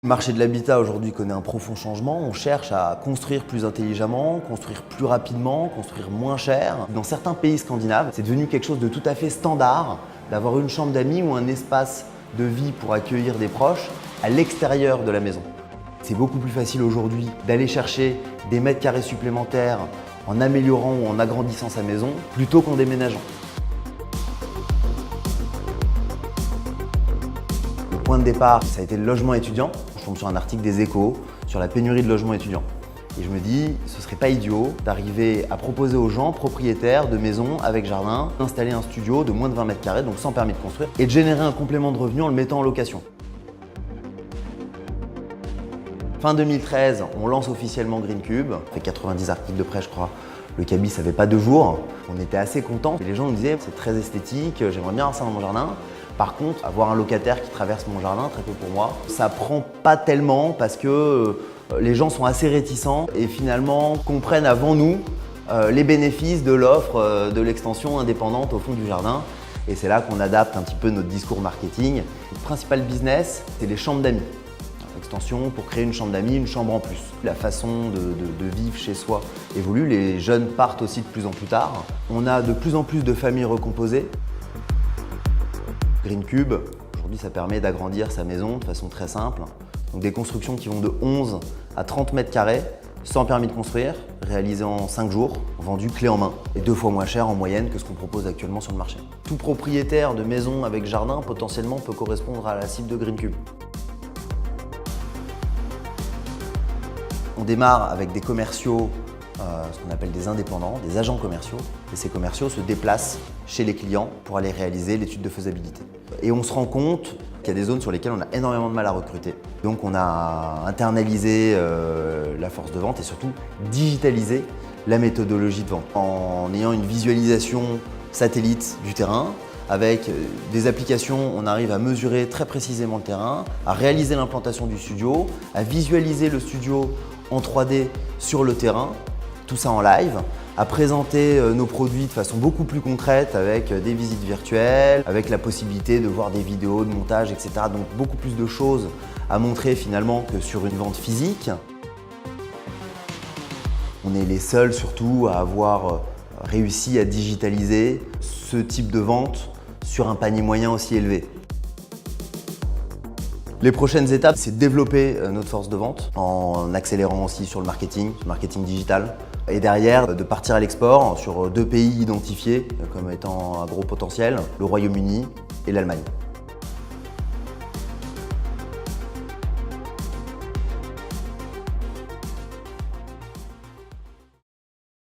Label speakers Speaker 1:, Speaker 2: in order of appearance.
Speaker 1: Le marché de l'habitat aujourd'hui connaît un profond changement. On cherche à construire plus intelligemment, construire plus rapidement, construire moins cher. Dans certains pays scandinaves, c'est devenu quelque chose de tout à fait standard d'avoir une chambre d'amis ou un espace de vie pour accueillir des proches à l'extérieur de la maison. C'est beaucoup plus facile aujourd'hui d'aller chercher des mètres carrés supplémentaires en améliorant ou en agrandissant sa maison plutôt qu'en déménageant. Le point de départ, ça a été le logement étudiant. Je tombe sur un article des Échos sur la pénurie de logements étudiants. Et je me dis, ce serait pas idiot d'arriver à proposer aux gens propriétaires de maisons avec jardin d'installer un studio de moins de 20 mètres carrés, donc sans permis de construire, et de générer un complément de revenu en le mettant en location. Fin 2013, on lance officiellement GreenCube. On fait 90 articles de presse, je crois. Le cabinet, ça fait pas 2 jours. On était assez contents. Et les gens nous disaient, c'est très esthétique, j'aimerais bien avoir ça dans mon jardin. Par contre, avoir un locataire qui traverse mon jardin, très peu pour moi, ça prend pas tellement parce que les gens sont assez réticents et finalement comprennent avant nous les bénéfices de l'offre de l'extension indépendante au fond du jardin. Et c'est là qu'on adapte un petit peu notre discours marketing. Le principal business, c'est les chambres d'amis. Extension pour créer une chambre d'amis, une chambre en plus. La façon de vivre chez soi évolue, les jeunes partent aussi de plus en plus tard. On a de plus en plus de familles recomposées. GreenCube, aujourd'hui ça permet d'agrandir sa maison de façon très simple. Donc des constructions qui vont de 11 à 30 mètres carrés, sans permis de construire, réalisées en 5 jours, vendues clé en main et 2 fois moins cher en moyenne que ce qu'on propose actuellement sur le marché. Tout propriétaire de maison avec jardin potentiellement peut correspondre à la cible de GreenCube. On démarre avec des commerciaux, ce qu'on appelle des indépendants, des agents commerciaux. Et ces commerciaux se déplacent chez les clients pour aller réaliser l'étude de faisabilité. Et on se rend compte qu'il y a des zones sur lesquelles on a énormément de mal à recruter. Donc on a internalisé la force de vente et surtout digitalisé la méthodologie de vente. En ayant une visualisation satellite du terrain, avec des applications, on arrive à mesurer très précisément le terrain, à réaliser l'implantation du studio, à visualiser le studio en 3D sur le terrain, tout ça en live, à présenter nos produits de façon beaucoup plus concrète avec des visites virtuelles, avec la possibilité de voir des vidéos, de montage, etc. Donc beaucoup plus de choses à montrer finalement que sur une vente physique. On est les seuls surtout à avoir réussi à digitaliser ce type de vente sur un panier moyen aussi élevé. Les prochaines étapes, c'est de développer notre force de vente en accélérant aussi sur le marketing digital. Et derrière, de partir à l'export sur 2 pays identifiés comme étant un gros potentiel, le Royaume-Uni et l'Allemagne.